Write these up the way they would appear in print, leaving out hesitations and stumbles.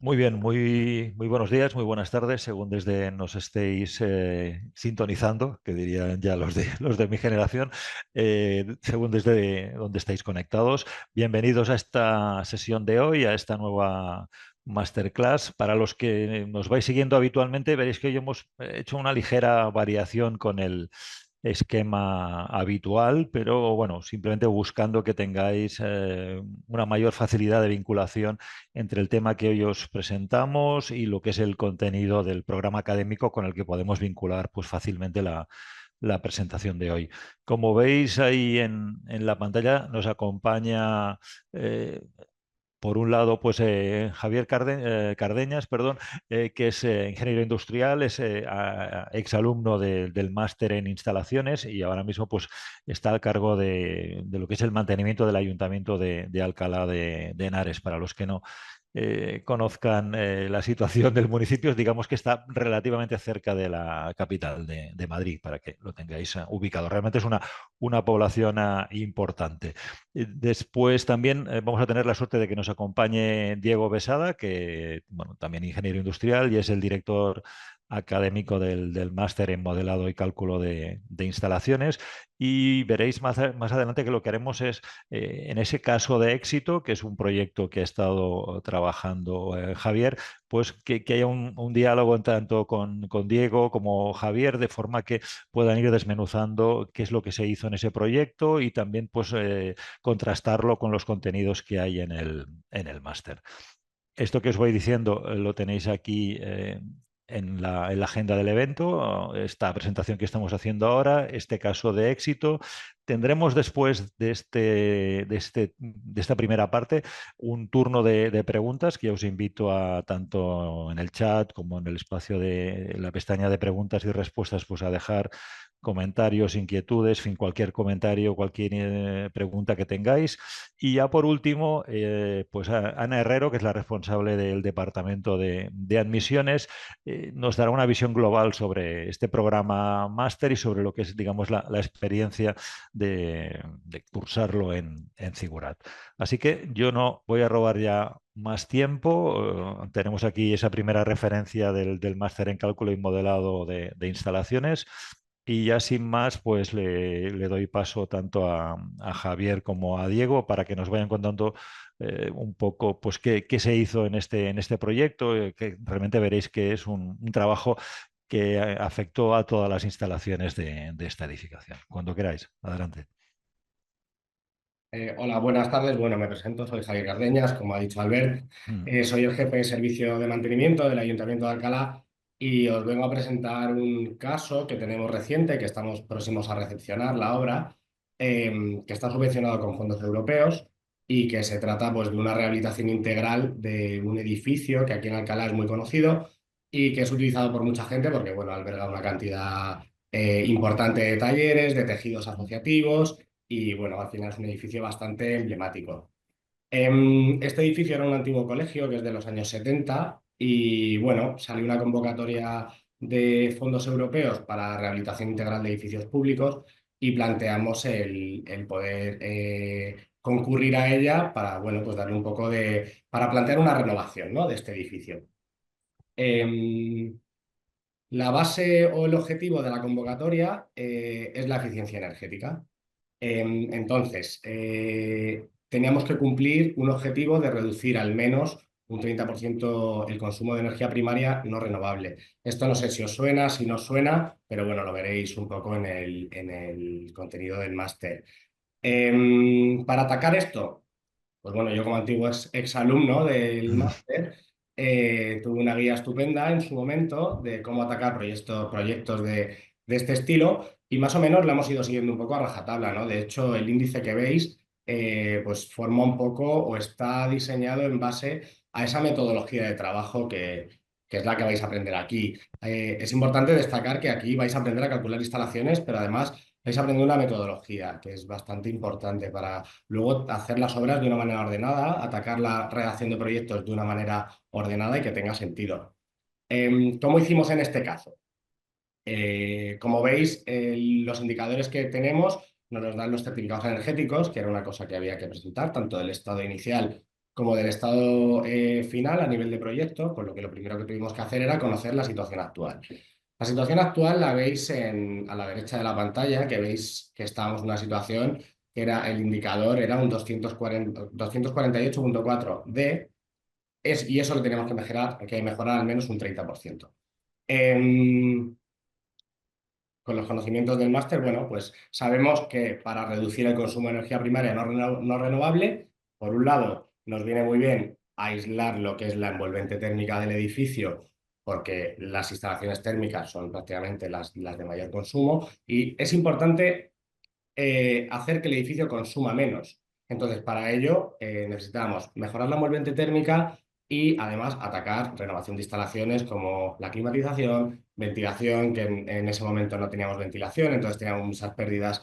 Muy bien, muy buenos días, muy buenas tardes, según desde nos estéis sintonizando, que dirían ya los de mi generación, según desde donde estáis conectados. Bienvenidos a esta sesión de hoy, a esta nueva masterclass. Para los que nos vais siguiendo habitualmente, veréis que hoy hemos hecho una ligera variación con el esquema habitual, pero bueno, simplemente buscando que tengáis una mayor facilidad de vinculación entre el tema que hoy os presentamos y lo que es el contenido del programa académico con el que podemos vincular pues, fácilmente la presentación de hoy. Como veis ahí en la pantalla, nos acompaña por un lado, pues Javier Cardeñas, perdón, que es ingeniero industrial, es exalumno del máster en instalaciones y ahora mismo pues, está al cargo de lo que es el mantenimiento del Ayuntamiento de Alcalá de Henares. Para los que no conozcan la situación del municipio, digamos que está relativamente cerca de la capital de Madrid, para que lo tengáis ubicado. Realmente es una población importante. Después también vamos a tener la suerte de que nos acompañe Diego Besada, que bueno, también ingeniero industrial y es el director académico del máster en modelado y cálculo de instalaciones. Y veréis más adelante que lo que haremos es, en ese caso de éxito, que es un proyecto que ha estado trabajando Javier, pues que haya un diálogo tanto con Diego como Javier, de forma que puedan ir desmenuzando qué es lo que se hizo en ese proyecto y también pues contrastarlo con los contenidos que hay en el máster. Esto que os voy diciendo lo tenéis aquí en la agenda del evento, esta presentación que estamos haciendo ahora, este caso de éxito. Tendremos después de esta primera parte un turno de preguntas que os invito a, tanto en el chat como en el espacio de la pestaña de preguntas y respuestas, pues a dejar comentarios, inquietudes, fin, cualquier comentario, cualquier pregunta que tengáis. Y ya por último, pues Ana Herrero, que es la responsable del Departamento de Admisiones, nos dará una visión global sobre este programa máster y sobre lo que es, digamos, la experiencia de cursarlo en Cigurat. Así que yo no voy a robar ya más tiempo. Tenemos aquí esa primera referencia del máster en cálculo y modelado de instalaciones. Y ya sin más, pues le doy paso tanto a Javier como a Diego para que nos vayan contando un poco pues, qué se hizo en este proyecto, que realmente veréis que es un trabajo que afectó a todas las instalaciones de esta edificación. Cuando queráis, adelante. Hola, buenas tardes. Bueno, me presento, soy Javier Cardeñas, como ha dicho Albert. Mm. Soy el jefe de servicio de mantenimiento del Ayuntamiento de Alcalá y os vengo a presentar un caso que tenemos reciente, que estamos próximos a recepcionar la obra, que está subvencionado con fondos europeos y que se trata pues, de una rehabilitación integral de un edificio que aquí en Alcalá es muy conocido y que es utilizado por mucha gente porque bueno, alberga una cantidad importante de talleres, de tejidos asociativos y bueno, al final es un edificio bastante emblemático. Este edificio era un antiguo colegio que es de los años 70 y bueno, salió una convocatoria de fondos europeos para rehabilitación integral de edificios públicos y planteamos el poder concurrir a ella para, bueno, pues darle un poco para plantear una renovación, ¿no?, de este edificio. Em, la base o el objetivo de la convocatoria es la eficiencia energética. Entonces, teníamos que cumplir un objetivo de reducir al menos un 30% el consumo de energía primaria no renovable. Esto no sé si os suena, si no os suena, pero bueno, lo veréis un poco en el contenido del máster. Para atacar esto, pues bueno, yo como antiguo exalumno del máster, tuve una guía estupenda en su momento de cómo atacar proyectos de este estilo y más o menos la hemos ido siguiendo un poco a rajatabla, ¿no? De hecho, el índice que veis pues forma un poco o está diseñado en base a esa metodología de trabajo que es la que vais a aprender aquí. Es importante destacar que aquí vais a aprender a calcular instalaciones, pero además vais a aprender una metodología que es bastante importante para luego hacer las obras de una manera ordenada, atacar la redacción de proyectos de una manera ordenada y que tenga sentido. ¿Cómo hicimos en este caso? Como veis, los indicadores que tenemos nos los dan los certificados energéticos, que era una cosa que había que presentar, tanto del estado inicial como del estado final a nivel de proyecto, con lo que lo primero que tuvimos que hacer era conocer la situación actual. La situación actual la veis a la derecha de la pantalla, que veis que estábamos en una situación que era el indicador, era un 248,4D, y eso lo tenemos que mejorar al menos un 30%. Con los conocimientos del máster, bueno, pues sabemos que para reducir el consumo de energía primaria no renovable, por un lado, nos viene muy bien aislar lo que es la envolvente térmica del edificio, porque las instalaciones térmicas son prácticamente las de mayor consumo, y es importante hacer que el edificio consuma menos. Entonces, para ello necesitamos mejorar la envolvente térmica y además atacar renovación de instalaciones como la climatización, ventilación, que en ese momento no teníamos ventilación, entonces teníamos muchas pérdidas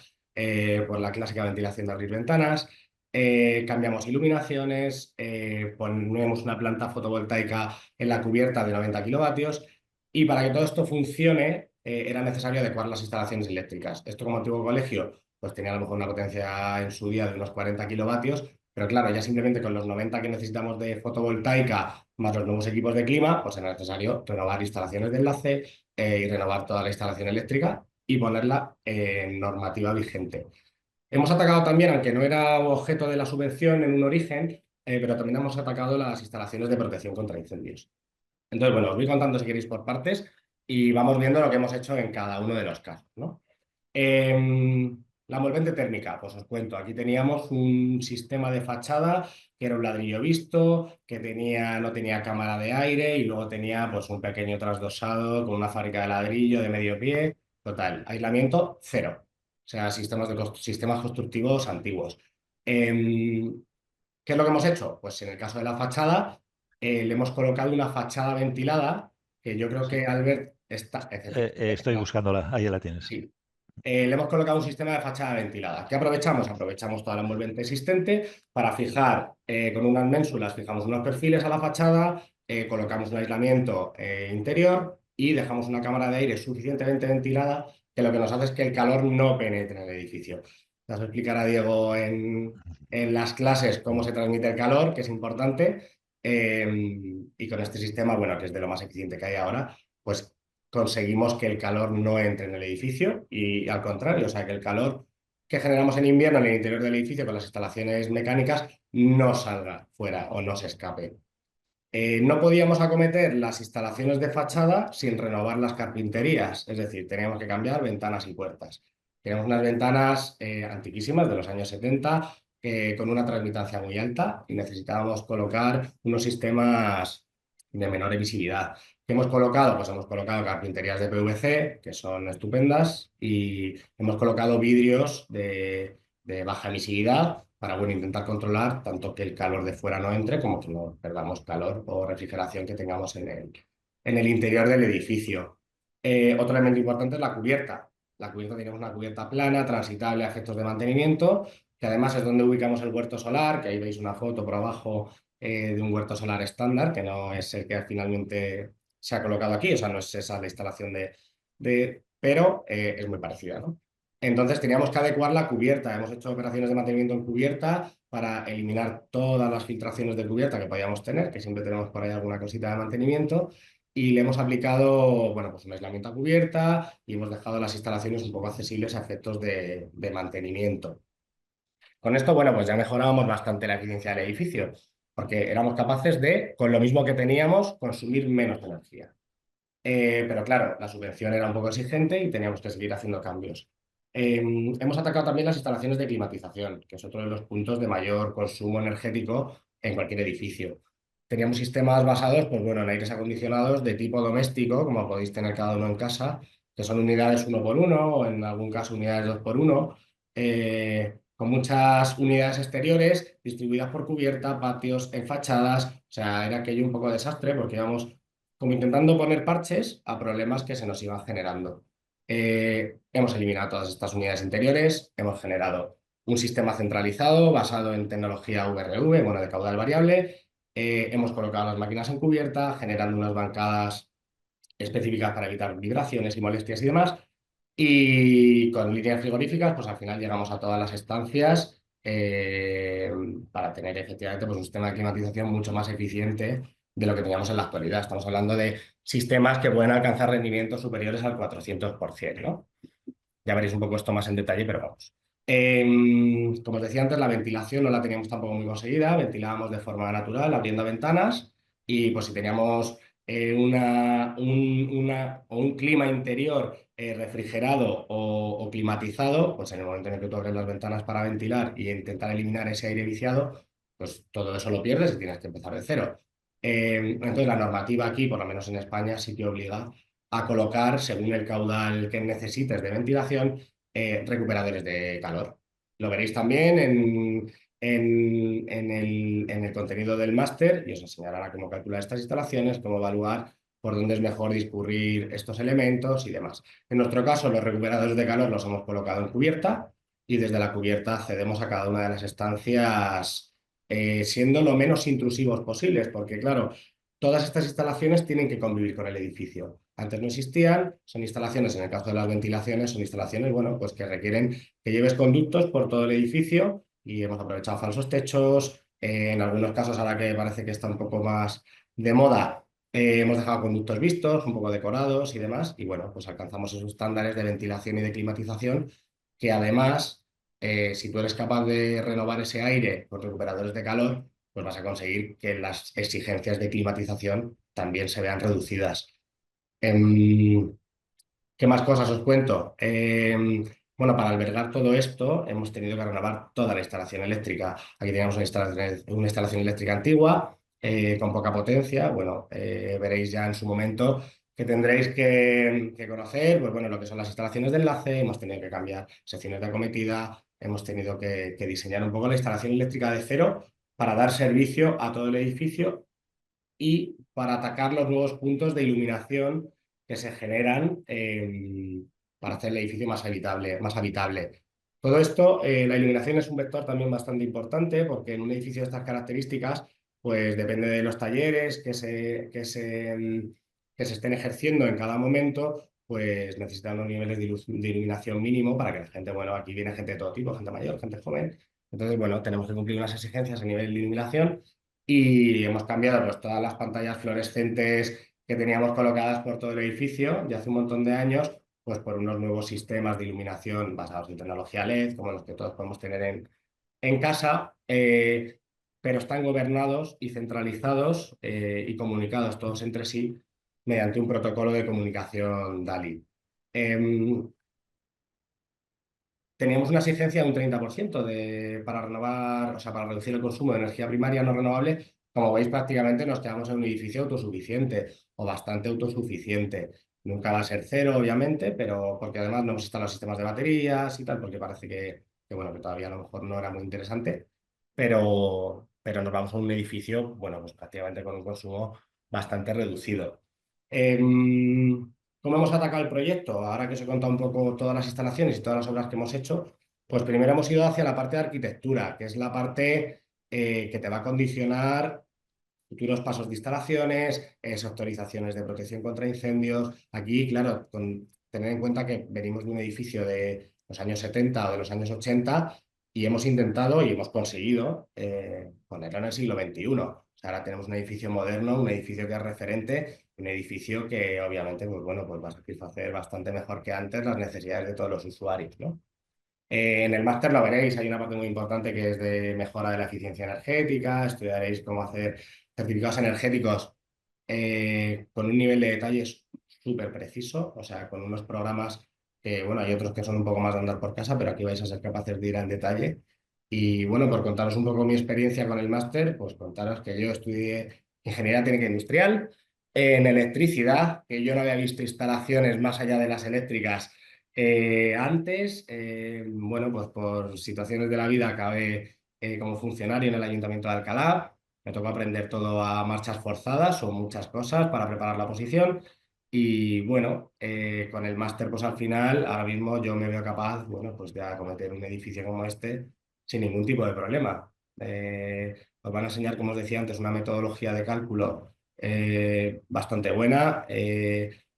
por la clásica ventilación de abrir ventanas. Cambiamos iluminaciones, ponemos una planta fotovoltaica en la cubierta de 90 kilovatios y para que todo esto funcione era necesario adecuar las instalaciones eléctricas. Esto como antiguo colegio pues tenía a lo mejor una potencia en su día de unos 40 kilovatios, pero claro, ya simplemente con los 90 que necesitamos de fotovoltaica más los nuevos equipos de clima, pues era necesario renovar instalaciones de enlace y renovar toda la instalación eléctrica y ponerla en normativa vigente. Hemos atacado también, aunque no era objeto de la subvención en un origen, pero también hemos atacado las instalaciones de protección contra incendios. Entonces, bueno, os voy contando si queréis por partes y vamos viendo lo que hemos hecho en cada uno de los casos, ¿no? La envolvente térmica, pues os cuento, aquí teníamos un sistema de fachada que era un ladrillo visto, que no tenía cámara de aire y luego tenía pues un pequeño trasdosado con una fábrica de ladrillo de medio pie, total, aislamiento cero, o sea, sistemas constructivos antiguos. ¿Qué es lo que hemos hecho? Pues en el caso de la fachada, le hemos colocado una fachada ventilada, que yo creo Sí. que Albert Estoy buscándola, ahí la tienes. sí. Le hemos colocado un sistema de fachada ventilada. ¿Qué aprovechamos? Aprovechamos toda la envolvente existente para fijar con unas ménsulas, fijamos unos perfiles a la fachada, colocamos un aislamiento interior y dejamos una cámara de aire suficientemente ventilada que lo que nos hace es que el calor no penetre en el edificio. Nos explicará Diego en las clases cómo se transmite el calor, que es importante, y con este sistema, bueno, que es de lo más eficiente que hay ahora, pues conseguimos que el calor no entre en el edificio y al contrario, o sea, que el calor que generamos en invierno en el interior del edificio con las instalaciones mecánicas no salga fuera o no se escape. No podíamos acometer las instalaciones de fachada sin renovar las carpinterías, es decir, teníamos que cambiar ventanas y puertas. Tenemos unas ventanas antiquísimas de los años 70 con una transmitancia muy alta y necesitábamos colocar unos sistemas de menor emisividad. ¿Qué hemos colocado? Pues hemos colocado carpinterías de PVC, que son estupendas, y hemos colocado vidrios de baja emisividad para bueno, intentar controlar tanto que el calor de fuera no entre como que no perdamos calor o refrigeración que tengamos en el interior del edificio. Otro elemento importante es la cubierta. La cubierta tenemos una cubierta plana, transitable a efectos de mantenimiento, que además es donde ubicamos el huerto solar, que ahí veis una foto por abajo de un huerto solar estándar, que no es el que finalmente se ha colocado aquí, o sea, no es esa la instalación pero es muy parecida, ¿no? Entonces teníamos que adecuar la cubierta. Hemos hecho operaciones de mantenimiento en cubierta para eliminar todas las filtraciones de cubierta que podíamos tener, que siempre tenemos por ahí alguna cosita de mantenimiento, y le hemos aplicado, bueno, pues un aislamiento a cubierta y hemos dejado las instalaciones un poco accesibles a efectos de mantenimiento. Con esto, bueno, pues ya mejorábamos bastante la eficiencia del edificio, porque éramos capaces de, con lo mismo que teníamos, consumir menos energía. Pero claro, la subvención era un poco exigente y teníamos que seguir haciendo cambios. Hemos atacado también las instalaciones de climatización, que es otro de los puntos de mayor consumo energético en cualquier edificio. Teníamos sistemas basados, pues bueno, en aires acondicionados de tipo doméstico, como podéis tener cada uno en casa, que son unidades uno por uno o en algún caso unidades dos por uno, con muchas unidades exteriores distribuidas por cubierta, patios, en fachadas. O sea, era aquello un poco desastre porque íbamos como intentando poner parches a problemas que se nos iban generando. Hemos eliminado todas estas unidades interiores, hemos generado un sistema centralizado basado en tecnología VRV, bueno, de caudal variable. Hemos colocado las máquinas en cubierta, generando unas bancadas específicas para evitar vibraciones y molestias y demás. Y con líneas frigoríficas, pues al final llegamos a todas las estancias eh, para tener efectivamente pues, un sistema de climatización mucho más eficiente de lo que teníamos en la actualidad. Estamos hablando de sistemas que pueden alcanzar rendimientos superiores al 400%, ¿no? Ya veréis un poco esto más en detalle, pero vamos. Como os decía antes, la ventilación no la teníamos tampoco muy conseguida, ventilábamos de forma natural, abriendo ventanas, y pues si teníamos o un clima interior refrigerado o climatizado, pues en el momento en el que tú abres las ventanas para ventilar y intentar eliminar ese aire viciado, pues todo eso lo pierdes y tienes que empezar de cero. Entonces la normativa aquí, por lo menos en España, sí que obliga a colocar, según el caudal que necesites de ventilación, recuperadores de calor. Lo veréis también en el contenido del máster, y os enseñarán cómo calcular estas instalaciones, cómo evaluar por dónde es mejor discurrir estos elementos y demás. En nuestro caso, los recuperadores de calor los hemos colocado en cubierta, y desde la cubierta accedemos a cada una de las estancias, siendo lo menos intrusivos posibles, porque claro, todas estas instalaciones tienen que convivir con el edificio. Antes no existían, son instalaciones, en el caso de las ventilaciones, son instalaciones, bueno, pues que requieren que lleves conductos por todo el edificio, y hemos aprovechado falsos techos. En algunos casos, ahora que parece que está un poco más de moda, hemos dejado conductos vistos, un poco decorados y demás, y bueno, pues alcanzamos esos estándares de ventilación y de climatización que además, si tú eres capaz de renovar ese aire con recuperadores de calor, pues vas a conseguir que las exigencias de climatización también se vean reducidas. Em, ¿Qué más cosas os cuento? Bueno, para albergar todo esto hemos tenido que renovar toda la instalación eléctrica. Aquí teníamos una instalación eléctrica antigua, con poca potencia. Bueno, veréis ya en su momento que tendréis que conocer, pues bueno, lo que son las instalaciones de enlace. Hemos tenido que cambiar secciones de acometida, hemos tenido que diseñar un poco la instalación eléctrica de cero para dar servicio a todo el edificio y para atacar los nuevos puntos de iluminación que se generan, para hacer el edificio más habitable, más habitable. Todo esto, la iluminación es un vector también bastante importante, porque en un edificio de estas características, pues depende de los talleres que se estén ejerciendo en cada momento, pues necesitan unos niveles de iluminación mínimo para que la gente, bueno, aquí viene gente de todo tipo, gente mayor, gente joven. Entonces, bueno, tenemos que cumplir unas exigencias a nivel de iluminación, y hemos cambiado pues, todas las pantallas fluorescentes que teníamos colocadas por todo el edificio ya hace un montón de años, pues por unos nuevos sistemas de iluminación basados en tecnología LED, como los que todos podemos tener en casa, pero están gobernados y centralizados, y comunicados todos entre sí mediante un protocolo de comunicación DALI. Teníamos una exigencia de un 30% para renovar, o sea, para reducir el consumo de energía primaria no renovable. Como veis, prácticamente nos quedamos en un edificio autosuficiente o bastante autosuficiente. Nunca va a ser cero, obviamente, pero porque además no hemos instalado sistemas de baterías y tal, porque parece bueno, que todavía a lo mejor no era muy interesante, pero nos vamos a un edificio, bueno, pues prácticamente con un consumo bastante reducido. Em, ¿Cómo hemos atacado el proyecto? Ahora que os he contado un poco todas las instalaciones y todas las obras que hemos hecho, pues primero hemos ido hacia la parte de arquitectura, que es la parte que te va a condicionar futuros pasos de instalaciones, autorizaciones de protección contra incendios. Aquí, claro, tener en cuenta que venimos de un edificio de los años 70 o de los años 80, y hemos intentado y hemos conseguido ponerlo en el siglo XXI. O sea, ahora tenemos un edificio moderno, un edificio que es referente, un edificio que obviamente pues, bueno, pues va a satisfacer bastante mejor que antes las necesidades de todos los usuarios, ¿no? En el máster lo veréis, hay una parte muy importante que es de mejora de la eficiencia energética. Estudiaréis cómo hacer certificados energéticos con un nivel de detalles súper preciso, o sea, con unos programas que, bueno, hay otros que son un poco más de andar por casa, pero aquí vais a ser capaces de ir al detalle. Y bueno, por contaros un poco mi experiencia con el máster, pues contaros que yo estudié ingeniería técnica industrial en electricidad, que yo no había visto instalaciones más allá de las eléctricas antes. Bueno, pues por situaciones de la vida acabé como funcionario en el Ayuntamiento de Alcalá. Me tocó aprender todo a marchas forzadas o muchas cosas para preparar la posición. Y bueno, con el máster, pues al final, ahora mismo yo me veo capaz, bueno, pues de acometer un edificio como este sin ningún tipo de problema. Os van a enseñar, como os decía antes, una metodología de cálculo bastante buena.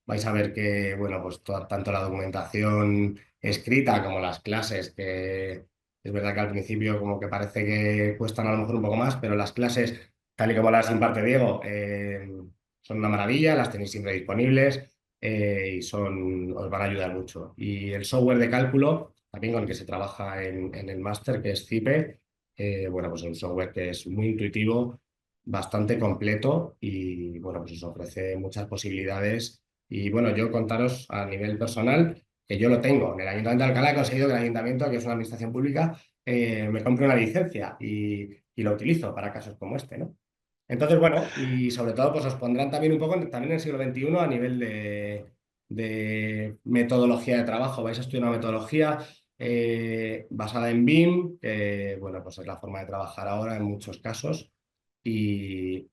Vais a ver que, bueno, pues tanto la documentación escrita como las clases Es verdad que al principio como que parece que cuestan a lo mejor un poco más, pero las clases, tal y como las imparte Diego, son una maravilla, las tenéis siempre disponibles y os van a ayudar mucho. Y el software de cálculo, también con el que se trabaja en el máster, que es CIPE, bueno, pues es un software que es muy intuitivo, bastante completo y bueno, pues os ofrece muchas posibilidades. Y bueno, yo contaros a nivel personal que yo lo tengo. En el Ayuntamiento de Alcalá he conseguido que el Ayuntamiento, que es una administración pública, me compre una licencia y lo utilizo para casos como este, ¿no? Entonces, bueno, y sobre todo, pues os pondrán también un poco, también en el siglo XXI, a nivel de metodología de trabajo. Vais a estudiar una metodología basada en BIM, que, bueno, pues es la forma de trabajar ahora en muchos casos. Y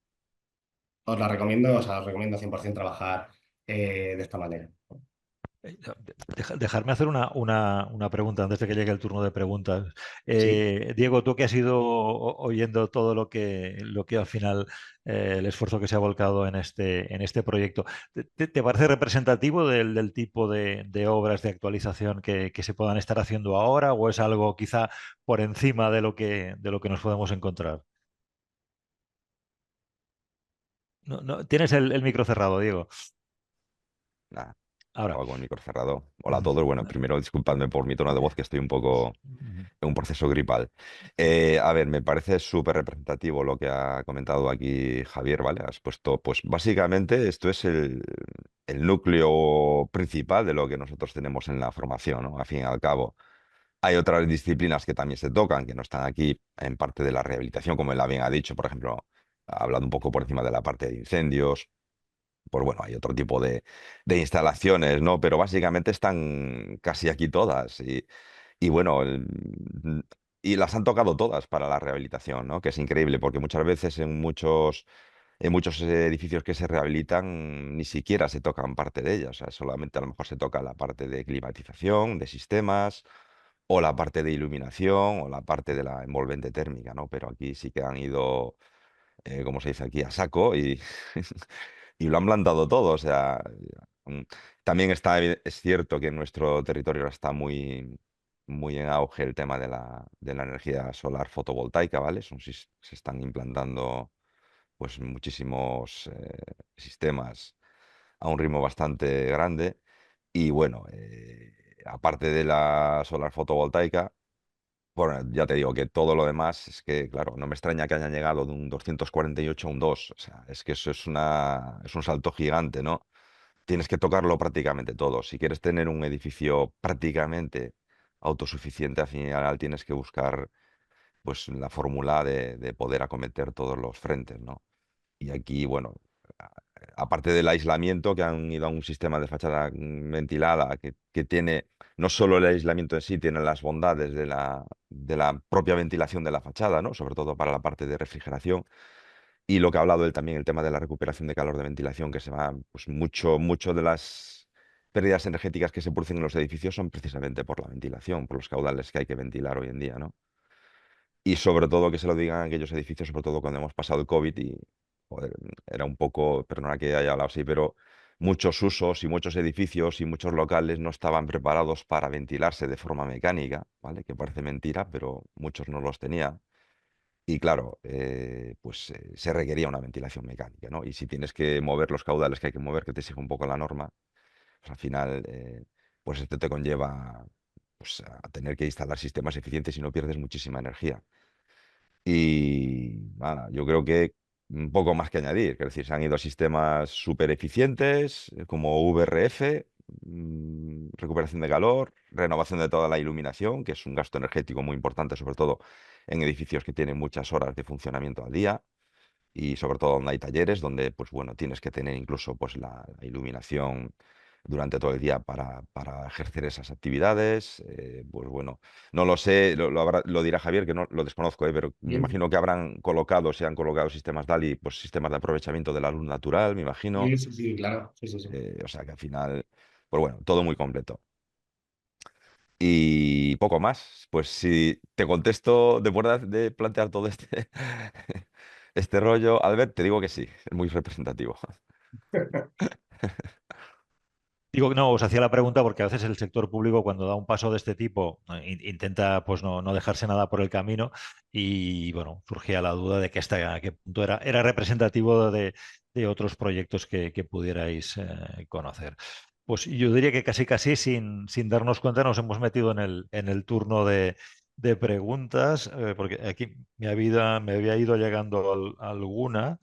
os la recomiendo, o sea, os recomiendo 100% trabajar de esta manera. Dejarme hacer una pregunta antes de que llegue el turno de preguntas. Sí. Diego, tú que has ido oyendo todo lo que al final, el esfuerzo que se ha volcado en este proyecto, ¿te parece representativo del tipo de obras de actualización que se puedan estar haciendo ahora o es algo quizá por encima de lo que nos podemos encontrar? No, no, tienes el micro cerrado, Diego. Nada, Ahora. estaba con el micro cerrado. Hola a Mm, todos. Bueno, primero disculpadme por mi tono de voz, que estoy un poco mm, en un proceso gripal. A ver, me parece súper representativo lo que ha comentado aquí Javier, ¿vale? Has puesto, pues básicamente esto es el núcleo principal de lo que nosotros tenemos en la formación, ¿no? Al fin y al cabo. Hay otras disciplinas que también se tocan, que no están aquí en parte de la rehabilitación, como él bien ha dicho, por ejemplo, ha hablado un poco por encima de la parte de incendios. Pues bueno, hay otro tipo de instalaciones, ¿no? Pero básicamente están casi aquí todas. Y bueno, y las han tocado todas para la rehabilitación, ¿no? Que es increíble, porque muchas veces en muchos edificios que se rehabilitan ni siquiera se tocan parte de ellas. O sea, solamente a lo mejor se toca la parte de climatización, de sistemas, o la parte de iluminación, o la parte de la envolvente térmica, ¿no? Pero aquí sí que han ido, como se dice aquí, a saco y, y lo han plantado todo. O sea, mm, también es cierto que en nuestro territorio ahora está muy, muy en auge el tema de la energía solar fotovoltaica, ¿vale? Se están implantando pues muchísimos sistemas a un ritmo bastante grande. Y bueno, aparte de la solar fotovoltaica, bueno, ya te digo que todo lo demás es que, claro, no me extraña que hayan llegado de un 248 a un 2. O sea, es que eso es un salto gigante, ¿no? Tienes que tocarlo prácticamente todo. Si quieres tener un edificio prácticamente autosuficiente, al final tienes que buscar pues la fórmula de poder acometer todos los frentes, ¿no? Y aquí, bueno, a- aparte del aislamiento, que han ido a un sistema de fachada ventilada que tiene no solo el aislamiento en sí, tiene las bondades de la propia ventilación de la fachada, ¿no? Sobre todo para la parte de refrigeración. Y lo que ha hablado él también, el tema de la recuperación de calor de ventilación, que se va, pues mucho de las pérdidas energéticas que se producen en los edificios son precisamente por la ventilación, por los caudales que hay que ventilar hoy en día, ¿no? Y sobre todo que se lo digan a aquellos edificios, sobre todo cuando hemos pasado el COVID y, joder, era un poco, perdona que haya hablado así, pero muchos usos y muchos edificios y muchos locales no estaban preparados para ventilarse de forma mecánica, ¿vale? Que parece mentira, pero muchos no los tenían. Y claro, pues se requería una ventilación mecánica, ¿no? Y si tienes que mover los caudales que hay que mover, que te exige un poco la norma, pues al final, pues esto te conlleva pues, a tener que instalar sistemas eficientes y no pierdes muchísima energía. Y nada, yo creo que un poco más que añadir. Es decir, se han ido a sistemas súper eficientes como VRF, recuperación de calor, renovación de toda la iluminación, que es un gasto energético muy importante, sobre todo en edificios que tienen muchas horas de funcionamiento al día y sobre todo donde hay talleres, donde pues bueno, tienes que tener incluso pues la iluminación durante todo el día para ejercer esas actividades. Pues bueno, no lo sé, lo dirá Javier, que no lo desconozco, pero me Sí, imagino que se han colocado sistemas DALI, pues sistemas de aprovechamiento de la luz natural, me imagino. sí, sí, sí, claro. Sí, sí, sí. O sea que al final, pues bueno, todo muy completo. Y poco más. Pues si te contesto después de plantear todo este rollo, Albert, te digo que sí, es muy representativo. Digo, no, os hacía la pregunta porque a veces el sector público cuando da un paso de este tipo intenta pues no dejarse nada por el camino y bueno, surgía la duda de que hasta qué punto era representativo de otros proyectos que pudierais conocer. Pues yo diría que casi casi sin darnos cuenta nos hemos metido en el turno de preguntas, porque aquí me había ido llegando alguna.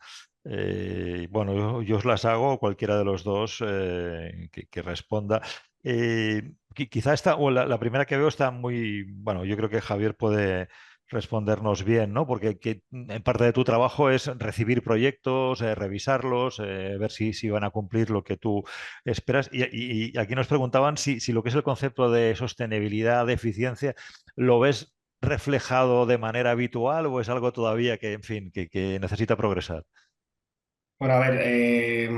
Bueno, yo os las hago, cualquiera de los dos que responda. Quizá esta, o la primera que veo está muy, bueno, yo creo que Javier puede respondernos bien, ¿no? Porque en parte de tu trabajo es recibir proyectos, revisarlos, ver si van a cumplir lo que tú esperas. Y aquí nos preguntaban si lo que es el concepto de sostenibilidad, de eficiencia, ¿lo ves reflejado de manera habitual o es algo todavía que, en fin, que necesita progresar? Bueno, a ver,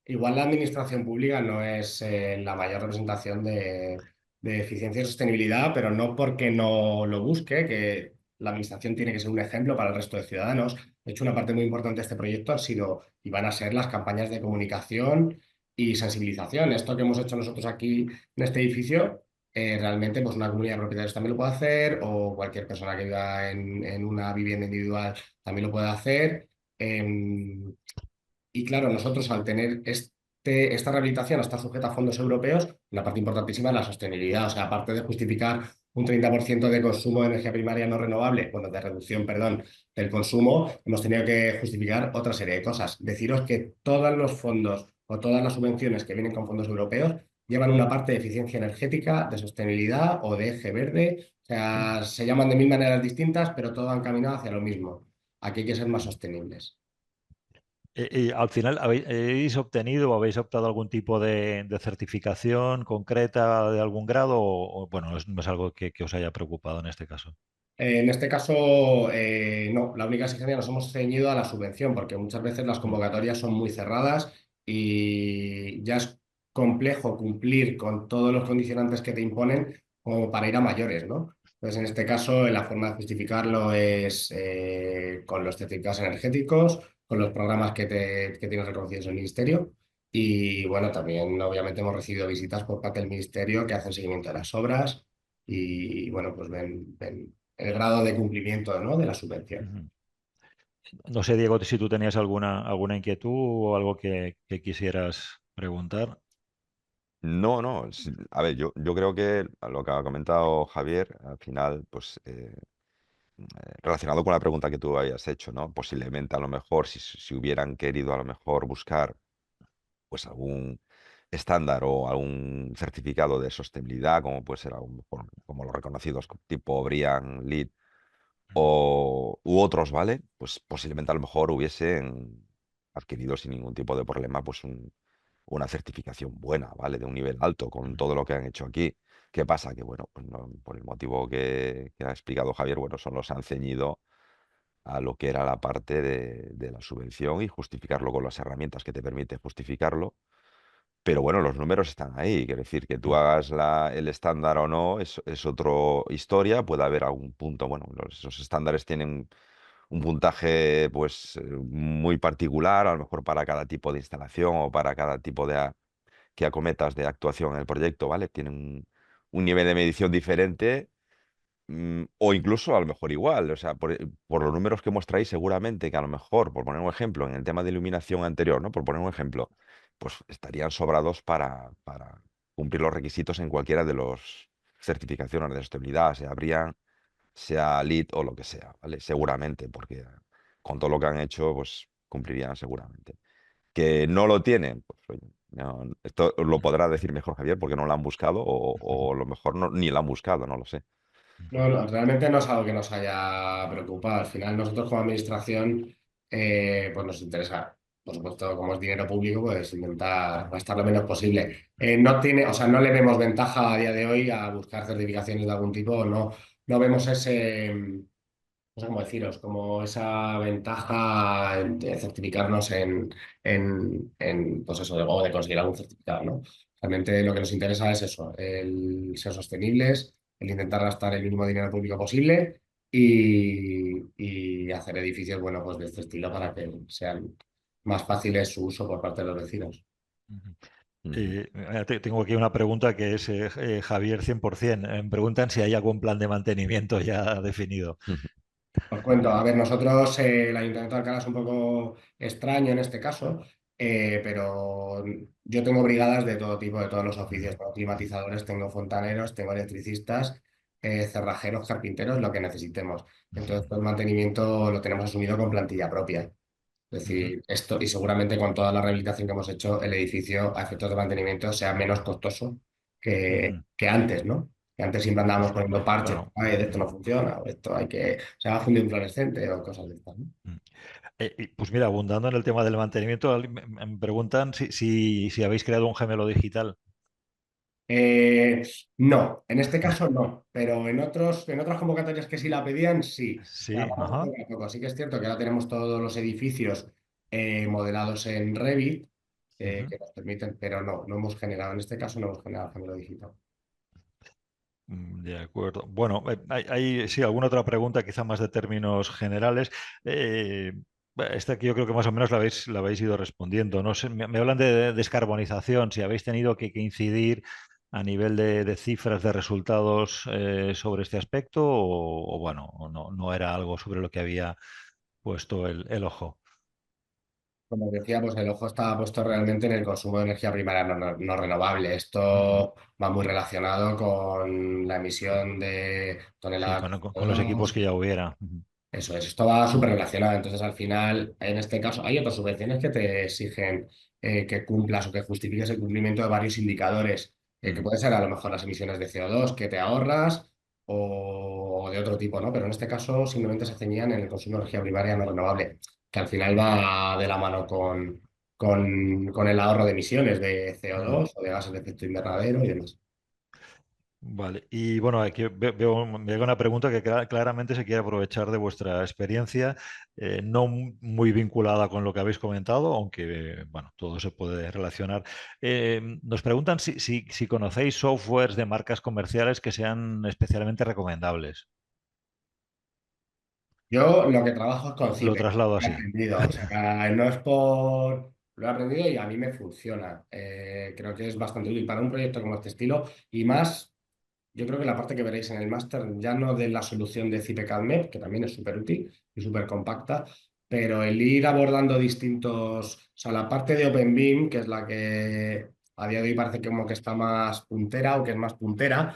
igual la administración pública no es la mayor representación de eficiencia y sostenibilidad, pero no porque no lo busque, que la administración tiene que ser un ejemplo para el resto de ciudadanos. De hecho, una parte muy importante de este proyecto han sido y van a ser las campañas de comunicación y sensibilización. Esto que hemos hecho nosotros aquí en este edificio, realmente pues una comunidad de propietarios también lo puede hacer o cualquier persona que viva en una vivienda individual también lo puede hacer. Y claro, nosotros al tener esta rehabilitación está sujeta a fondos europeos, una parte importantísima es la sostenibilidad. O sea, aparte de justificar un 30% de consumo de energía primaria no renovable, bueno, de reducción, perdón, del consumo, hemos tenido que justificar otra serie de cosas. Deciros que todos los fondos o todas las subvenciones que vienen con fondos europeos llevan una parte de eficiencia energética, de sostenibilidad o de eje verde. O sea, se llaman de mil maneras distintas, pero todo han caminado hacia lo mismo. Aquí hay que ser más sostenibles. Al final, ¿habéis obtenido o habéis optado a algún tipo de certificación concreta de algún grado o, bueno, no es algo que os haya preocupado en este caso? En este caso, no, la única exigencia nos hemos ceñido a la subvención, porque muchas veces las Mm, convocatorias son muy cerradas y ya es complejo cumplir con todos los condicionantes que te imponen como para ir a mayores, ¿no? Entonces, en este caso, la forma de justificarlo es con los certificados energéticos, con los programas que tienes reconocidos en el Ministerio. Y bueno, también obviamente hemos recibido visitas por parte del Ministerio que hacen seguimiento de las obras y bueno, pues ven el grado de cumplimiento, ¿no?, de la subvención. ujú. No sé, Diego, si tú tenías alguna inquietud o algo que quisieras preguntar. No, no. A ver, yo creo que a lo que ha comentado Javier, al final, pues relacionado con la pregunta que tú habías hecho, ¿no? Posiblemente a lo mejor, si hubieran querido a lo mejor buscar pues algún estándar o algún certificado de sostenibilidad, como puede ser como los reconocidos tipo BREEAM, LEED u otros, ¿vale? Pues posiblemente a lo mejor hubiesen adquirido sin ningún tipo de problema pues una certificación buena, ¿vale? De un nivel alto con todo lo que han hecho aquí. ¿Qué pasa? Que bueno, pues por el motivo que ha explicado Javier, bueno, solo se han ceñido a lo que era la parte de la subvención y justificarlo con las herramientas que te permite justificarlo. Pero bueno, los números están ahí. Quiere decir que tú Mm, hagas el estándar o no, es otra historia. Puede haber algún punto, bueno, esos estándares tienen un puntaje pues muy particular, a lo mejor para cada tipo de instalación o para cada tipo que acometas de actuación en el proyecto, ¿vale? Tienen un nivel de medición diferente. O incluso a lo mejor igual, o sea, por los números que mostráis, seguramente que a lo mejor, por poner un ejemplo, en el tema de iluminación anterior, ¿no? Por poner un ejemplo, pues estarían sobrados para cumplir los requisitos en cualquiera de los certificaciones de sostenibilidad, sea LEED o lo que sea, ¿vale? Seguramente, porque con todo lo que han hecho, pues cumplirían seguramente. Que no lo tienen, pues oye, esto lo podrá decir mejor Javier porque no lo han buscado o a lo mejor ni lo han buscado, no lo sé. No, no, realmente no es algo que nos haya preocupado. Al final, nosotros como administración, pues nos interesa, por supuesto, como es dinero público, pues intentar gastar lo menos posible. No tiene, o sea, no le vemos ventaja a día de hoy a buscar certificaciones de algún tipo, no vemos no sé cómo deciros, como esa ventaja de certificarnos pues eso, o de conseguir algún certificado, ¿no? Realmente lo que nos interesa es eso, el ser sostenibles, el intentar gastar el mínimo dinero público posible y hacer edificios, bueno, pues de este estilo para que sean más fáciles su uso por parte de los vecinos. ujú. Ujú. Tengo aquí una pregunta que es Javier 100%. Me preguntan si hay algún plan de mantenimiento ya definido. Ujú. Os cuento, a ver, nosotros, el Ayuntamiento de Alcalá es un poco extraño en este caso, pero yo tengo brigadas de todo tipo, de todos los oficios, tengo climatizadores, tengo fontaneros, tengo electricistas, cerrajeros, carpinteros, lo que necesitemos. Entonces, todo el mantenimiento lo tenemos asumido con plantilla propia. Es Ujú, decir, esto, y seguramente con toda la rehabilitación que hemos hecho, el edificio a efectos de mantenimiento sea menos costoso ujú. que antes, ¿no? Que antes siempre andábamos poniendo parches, Claro. "Ay, esto no funciona, o esto hay que, se va a fundir un fluorescente o cosas de estas, ¿no? Mm. Y, pues mira, abundando en el tema del mantenimiento, me preguntan si habéis creado un gemelo digital. Eh, no, en este caso no, pero en otras convocatorias que sí la pedían, sí. O sea, Sí, vamos ajá. poco a poco. Sí que es cierto que ahora tenemos todos los edificios modelados en Revit, Ujú. que nos permiten, pero no, no hemos generado, en este caso no hemos generado género digital. De acuerdo. Bueno, hay, sí, alguna otra pregunta, quizá más de términos generales. Esta aquí yo creo que más o menos la habéis ido respondiendo. No sé, me hablan de descarbonización, si habéis tenido que incidir a nivel de cifras de resultados sobre este aspecto o bueno, o no era algo sobre lo que había puesto el ojo. Como decía, pues el ojo estaba puesto realmente en el consumo de energía primaria no renovable. Ujú. Esto va muy relacionado con la emisión de Sí, toneladas de con los equipos CO2. que ya hubiera. Ujú. Eso es, esto va súper relacionado. Entonces, al final, en este caso, hay otras subvenciones que te exigen que cumplas o que justifiques el cumplimiento de varios indicadores, que Ujú. puede ser a lo mejor las emisiones de CO2 que te ahorras o de otro tipo, ¿no? Pero en este caso simplemente se ceñían en el consumo de energía primaria no renovable, que al final va de la mano con el ahorro de emisiones de Ujú. CO2 o de gases de efecto invernadero y demás. Vale, y bueno, aquí me llega una pregunta que claramente se quiere aprovechar de vuestra experiencia, no muy vinculada con lo que habéis comentado, aunque bueno, todo se puede relacionar. Nos preguntan si conocéis softwares de marcas comerciales que sean especialmente recomendables. Yo lo que trabajo es con Lo Cipe, traslado he así. aprendido, o sea, no es por... Lo he aprendido y a mí me funciona. Creo que es bastante útil para un proyecto como este estilo y más, yo creo que la parte que veréis en el máster, ya no de la solución de Cipe CADMEP, que también es súper útil y súper compacta, pero el ir abordando distintos, o sea, la parte de OpenBeam, que es la que a día de hoy parece que como que está más puntera o que es más puntera,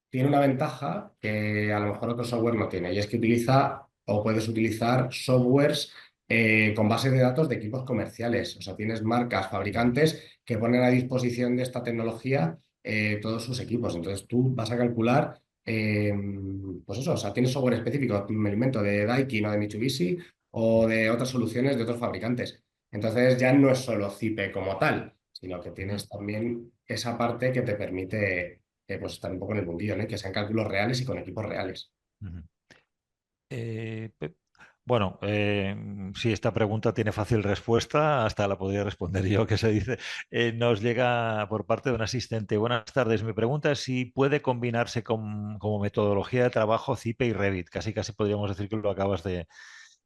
tiene una ventaja que a lo mejor otro software no tiene, y es que utiliza o puedes utilizar softwares con bases de datos de equipos comerciales. O sea, tienes marcas, fabricantes que ponen a disposición de esta tecnología todos sus equipos. Entonces tú vas a calcular, pues eso, o sea, tienes software específico, me lo invento, de Daikin o de Mitsubishi o de otras soluciones de otros fabricantes. Entonces ya no es solo CIPE como tal, sino que Ujú, tienes también esa parte que te permite pues estar un poco en el mundillo, ¿no? Que sean cálculos reales y con equipos reales. ujú. Pe- bueno, sí, esta pregunta tiene fácil respuesta, hasta la podría responder yo, que se dice. Nos llega por parte de un asistente. Buenas tardes. Mi pregunta es si puede combinarse como metodología de trabajo CIPE y Revit. Casi casi podríamos decir que lo acabas de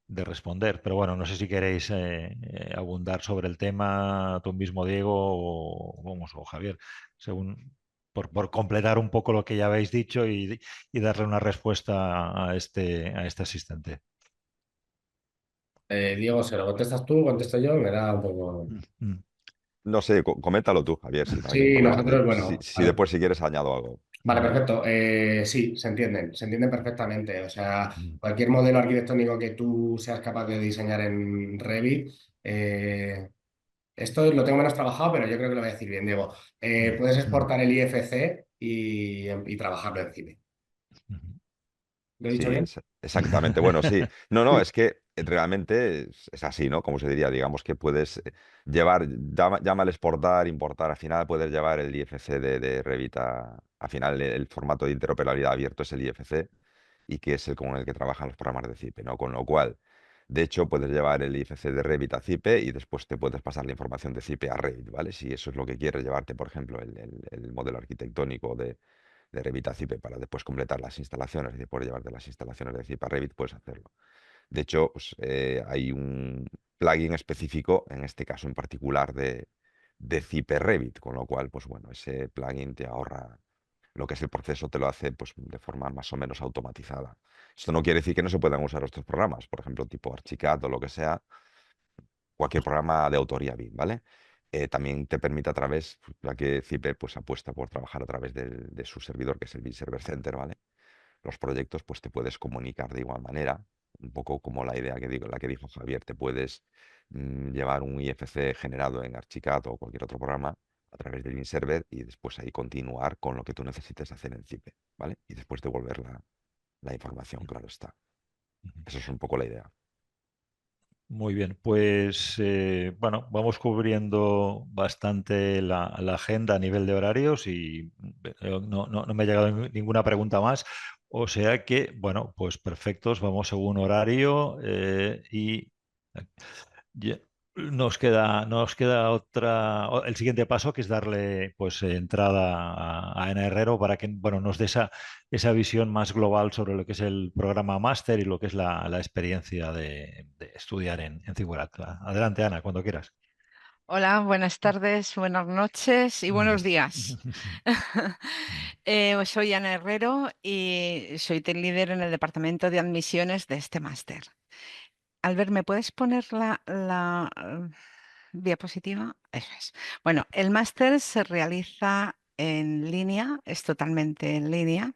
responder, pero bueno, no sé si queréis abundar sobre el tema tú mismo, Diego, o, vamos, o Javier, según por completar un poco lo que ya habéis dicho y darle una respuesta a este asistente. Diego, ¿se lo contestas tú? ¿Contesto yo? Me da un poco... Mm, mm. No sé, coméntalo tú, Javier, si no hay ningún Sí, problema. nosotros, Si, bueno, a si ver. después si quieres añado algo. Vale, perfecto. Sí, se entienden perfectamente. O sea, Mm. cualquier modelo arquitectónico que tú seas capaz de diseñar en Revit, esto lo tengo menos trabajado, pero yo creo que lo voy a decir bien, Diego. Mm, Puedes mm, exportar el IFC y trabajarlo encima. mm. ¿Lo he dicho Sí, bien? exactamente. Bueno, sí. No, no, es que realmente es así, ¿no? Como se diría, digamos que puedes llevar, llámale exportar, importar, al final puedes llevar el IFC de Revit al final el formato de interoperabilidad abierto es el IFC y que es el con el que trabajan los programas de CIPE, ¿no? Con lo cual, de hecho, puedes llevar el IFC de Revit a CIPE y después te puedes pasar la información de CIPE a Revit, ¿vale? Si eso es lo que quieres llevarte, por ejemplo, el modelo arquitectónico de Revit a Cipe para después completar las instalaciones y después llevarte las instalaciones de Cipe a Revit, puedes hacerlo. De hecho, pues, hay un plugin específico, en este caso en particular de Zyper Revit, con lo cual, pues bueno, ese plugin te ahorra lo que es el proceso, te lo hace pues, de forma más o menos automatizada. Esto no quiere decir que no se puedan usar estos programas, por ejemplo, tipo Archicad o lo que sea, cualquier programa de autoría BIM, ¿vale? También te permite a través, ya que Zyper pues apuesta por trabajar a través de su servidor, que es el BIM Server Center, ¿vale? Los proyectos, pues te puedes comunicar de igual manera, un poco como la idea que digo, la que dijo Javier, te puedes llevar un IFC generado en Archicad o cualquier otro programa a través del BIM Server y después ahí continuar con lo que tú necesites hacer en Zyper, ¿vale? Y después devolver la información, claro está. Eso es un poco la idea. Muy bien, pues bueno, vamos cubriendo bastante la agenda a nivel de horarios y no me ha llegado ninguna pregunta más. O sea que, bueno, pues perfectos, vamos según horario y ya- nos queda el siguiente paso que es darle pues entrada a Ana Herrero para que bueno, nos dé esa visión más global sobre lo que es el programa máster y lo que es la experiencia de estudiar en Figurat. Adelante, Ana, cuando quieras. Hola, buenas tardes, buenas noches y buenos días. Soy Ana Herrero y soy team líder en el departamento de admisiones de este máster. Albert, ¿me puedes poner la diapositiva? Eso es. Bueno, el máster se realiza en línea, es totalmente en línea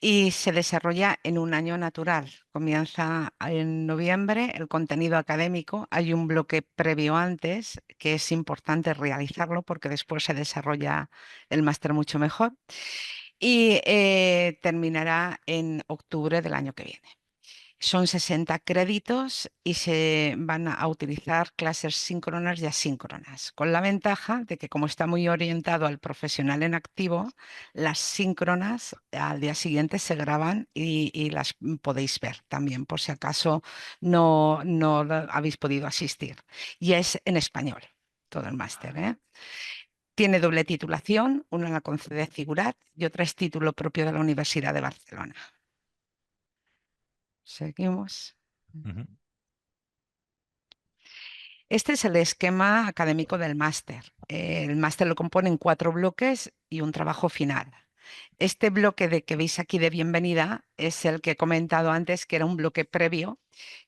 y se desarrolla en un año natural. Comienza en noviembre el contenido académico. Hay un bloque previo antes que es importante realizarlo porque después se desarrolla el máster mucho mejor y terminará en octubre del año que viene. Son 60 créditos y se van a utilizar clases síncronas y asíncronas, con la ventaja de que como está muy orientado al profesional en activo, las síncronas al día siguiente se graban y las podéis ver también, por si acaso no habéis podido asistir. Y es en español, todo el máster, ¿eh? Tiene doble titulación, una la concede Figurat y otra es título propio de la Universidad de Barcelona. Seguimos. Ujú. Este es el esquema académico del máster. El máster lo componen 4 bloques y un trabajo final. Este bloque que veis aquí de bienvenida es el que he comentado antes, que era un bloque previo,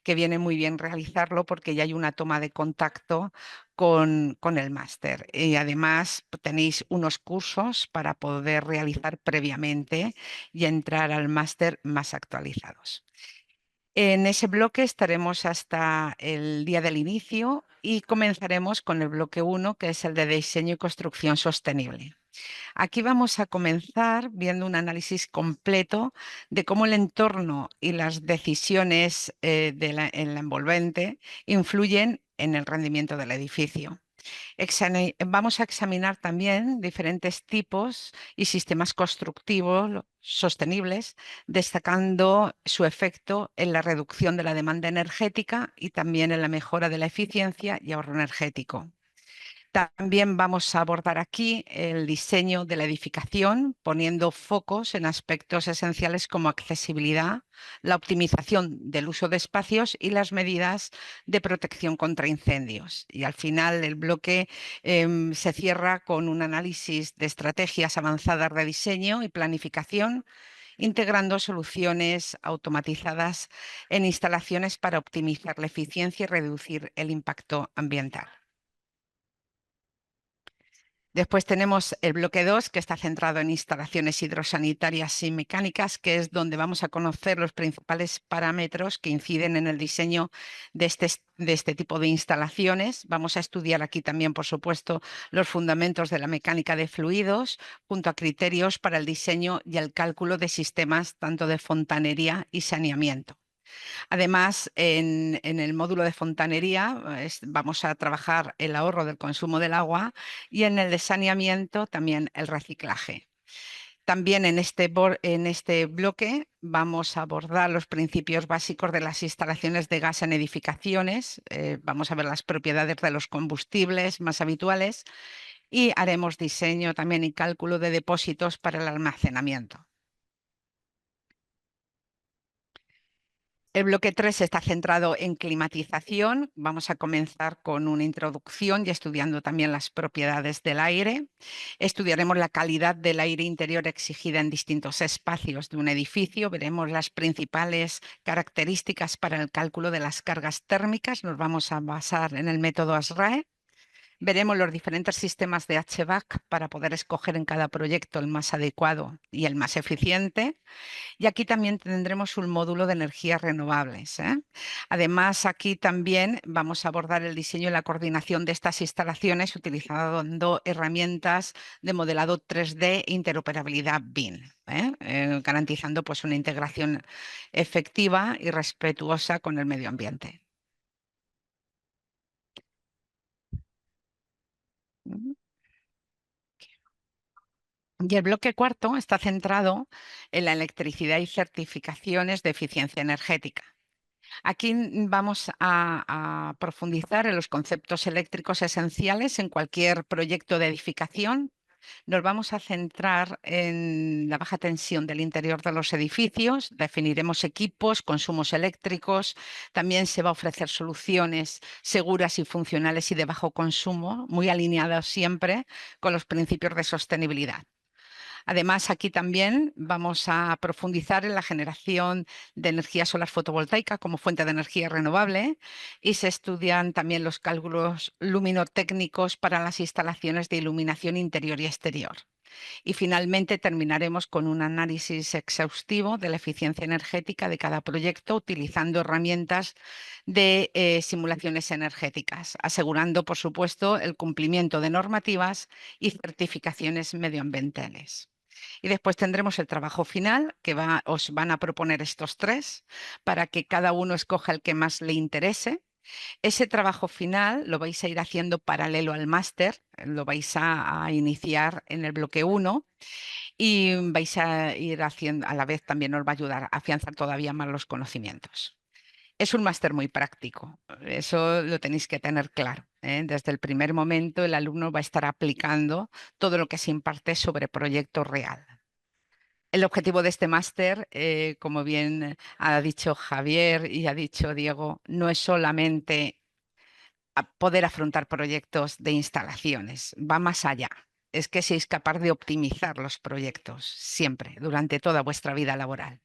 que viene muy bien realizarlo porque ya hay una toma de contacto con el máster. Y además tenéis unos cursos para poder realizar previamente y entrar al máster más actualizados. En ese bloque estaremos hasta el día del inicio y comenzaremos con el bloque 1, que es el de diseño y construcción sostenible. Aquí vamos a comenzar viendo un análisis completo de cómo el entorno y las decisiones en la envolvente influyen en el rendimiento del edificio. Vamos a examinar también diferentes tipos y sistemas constructivos sostenibles, destacando su efecto en la reducción de la demanda energética y también en la mejora de la eficiencia y ahorro energético. También vamos a abordar aquí el diseño de la edificación, poniendo focos en aspectos esenciales como accesibilidad, la optimización del uso de espacios y las medidas de protección contra incendios. Y al final el bloque se cierra con un análisis de estrategias avanzadas de diseño y planificación, integrando soluciones automatizadas en instalaciones para optimizar la eficiencia y reducir el impacto ambiental. Después tenemos el bloque 2, que está centrado en instalaciones hidrosanitarias y mecánicas, que es donde vamos a conocer los principales parámetros que inciden en el diseño de este tipo de instalaciones. Vamos a estudiar aquí también, por supuesto, los fundamentos de la mecánica de fluidos, junto a criterios para el diseño y el cálculo de sistemas tanto de fontanería y saneamiento. Además, en el módulo de fontanería vamos a trabajar el ahorro del consumo del agua y en el de saneamiento también el reciclaje. También en este bloque vamos a abordar los principios básicos de las instalaciones de gas en edificaciones, vamos a ver las propiedades de los combustibles más habituales y haremos diseño también y cálculo de depósitos para el almacenamiento. El bloque 3 está centrado en climatización. Vamos a comenzar con una introducción y estudiando también las propiedades del aire. Estudiaremos la calidad del aire interior exigida en distintos espacios de un edificio. Veremos las principales características para el cálculo de las cargas térmicas. Nos vamos a basar en el método ASRAE. Veremos los diferentes sistemas de HVAC para poder escoger en cada proyecto el más adecuado y el más eficiente. Y aquí también tendremos un módulo de energías renovables, ¿eh? Además, aquí también vamos a abordar el diseño y la coordinación de estas instalaciones utilizando herramientas de modelado 3D e interoperabilidad BIM, garantizando pues, una integración efectiva y respetuosa con el medio ambiente. Y el bloque cuarto está centrado en la electricidad y certificaciones de eficiencia energética. Aquí vamos a profundizar en los conceptos eléctricos esenciales en cualquier proyecto de edificación. Nos vamos a centrar en la baja tensión del interior de los edificios, definiremos equipos, consumos eléctricos, también se va a ofrecer soluciones seguras y funcionales y de bajo consumo, muy alineadas siempre con los principios de sostenibilidad. Además, aquí también vamos a profundizar en la generación de energía solar fotovoltaica como fuente de energía renovable y se estudian también los cálculos luminotécnicos para las instalaciones de iluminación interior y exterior. Y finalmente terminaremos con un análisis exhaustivo de la eficiencia energética de cada proyecto utilizando herramientas de simulaciones energéticas, asegurando, por supuesto, el cumplimiento de normativas y certificaciones medioambientales. Y después tendremos el trabajo final, que os van a proponer estos tres, para que cada uno escoja el que más le interese. Ese trabajo final lo vais a ir haciendo paralelo al máster, lo vais a iniciar en el bloque 1 y vais a ir haciendo, a la vez también os va a ayudar a afianzar todavía más los conocimientos. Es un máster muy práctico, eso lo tenéis que tener claro, ¿eh? Desde el primer momento el alumno va a estar aplicando todo lo que se imparte sobre proyecto real. El objetivo de este máster, como bien ha dicho Javier y ha dicho Diego, no es solamente poder afrontar proyectos de instalaciones, va más allá. Es que seáis capaz de optimizar los proyectos siempre, durante toda vuestra vida laboral.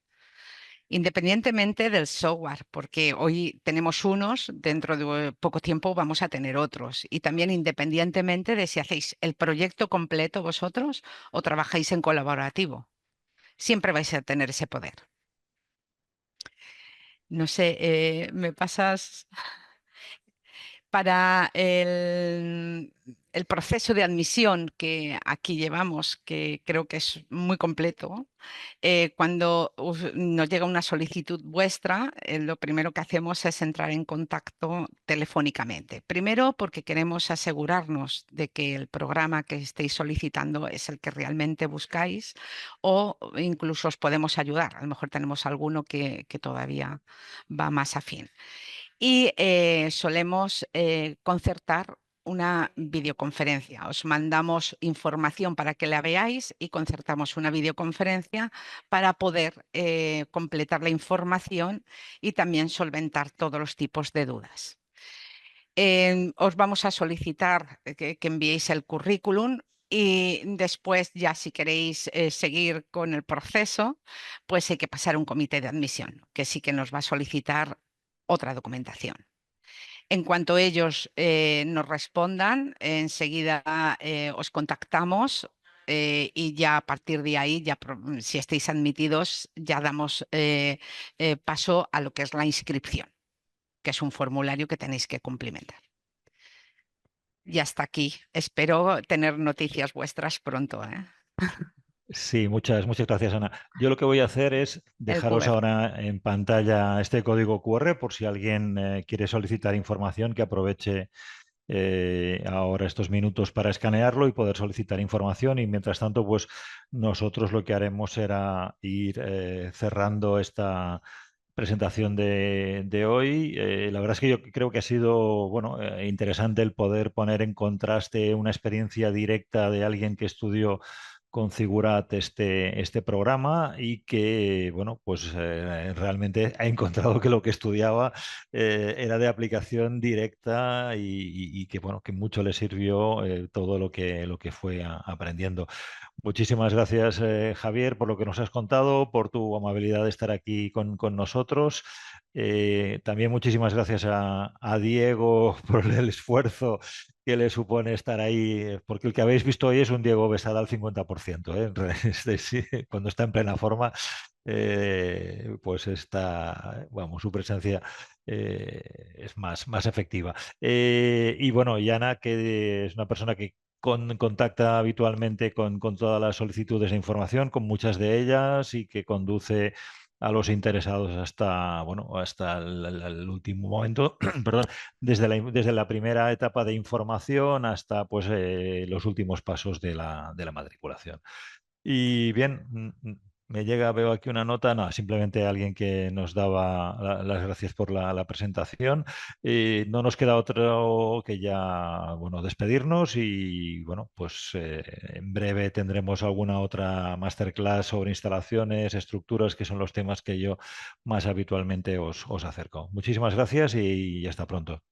Independientemente del software, porque hoy tenemos unos, dentro de poco tiempo vamos a tener otros. Y también independientemente de si hacéis el proyecto completo vosotros o trabajáis en colaborativo. Siempre vais a tener ese poder. No sé, me pasas para el proceso de admisión que aquí llevamos, que creo que es muy completo. Cuando nos llega una solicitud vuestra, lo primero que hacemos es entrar en contacto telefónicamente. Primero, porque queremos asegurarnos de que el programa que estéis solicitando es el que realmente buscáis o incluso os podemos ayudar. A lo mejor tenemos alguno que todavía va más afín. Y solemos concertar una videoconferencia. Os mandamos información para que la veáis y concertamos una videoconferencia para poder completar la información y también solventar todos los tipos de dudas. Os vamos a solicitar que enviéis el currículum y después ya si queréis seguir con el proceso, pues hay que pasar a un comité de admisión, que sí que nos va a solicitar otra documentación. En cuanto ellos nos respondan, enseguida os contactamos y ya a partir de ahí, ya si estáis admitidos, ya damos paso a lo que es la inscripción, que es un formulario que tenéis que cumplimentar. Y hasta aquí. Espero tener noticias vuestras pronto, ¿eh? Sí, muchas gracias, Ana. Yo lo que voy a hacer es El dejaros QR. ahora en pantalla este código QR por si alguien quiere solicitar información, que aproveche ahora estos minutos para escanearlo y poder solicitar información. Y mientras tanto, pues nosotros lo que haremos será ir cerrando esta presentación de hoy. La verdad es que yo creo que ha sido bueno, interesante el poder poner en contraste una experiencia directa de alguien que estudió configurad este programa y que, bueno, pues realmente ha encontrado que lo que estudiaba era de aplicación directa y que, bueno, que mucho le sirvió todo lo que fue aprendiendo. Muchísimas gracias, Javier, por lo que nos has contado, por tu amabilidad de estar aquí con nosotros. También muchísimas gracias a Diego por el esfuerzo que le supone estar ahí, porque el que habéis visto hoy es un Diego Besada al 50%, ¿eh? Sí, cuando está en plena forma, pues está, vamos, su presencia es más efectiva. Y bueno, Yana, que es una persona que contacta habitualmente con todas las solicitudes de información, con muchas de ellas y que conduce a los interesados hasta, bueno, hasta el último momento, perdón, desde la primera etapa de información hasta pues, los últimos pasos de la matriculación. Y bien, me llega, veo aquí una nota, no, simplemente alguien que nos daba las gracias por la presentación. No nos queda otro que ya, bueno, despedirnos y, bueno, pues en breve tendremos alguna otra masterclass sobre instalaciones, estructuras, que son los temas que yo más habitualmente os acerco. Muchísimas gracias y hasta pronto.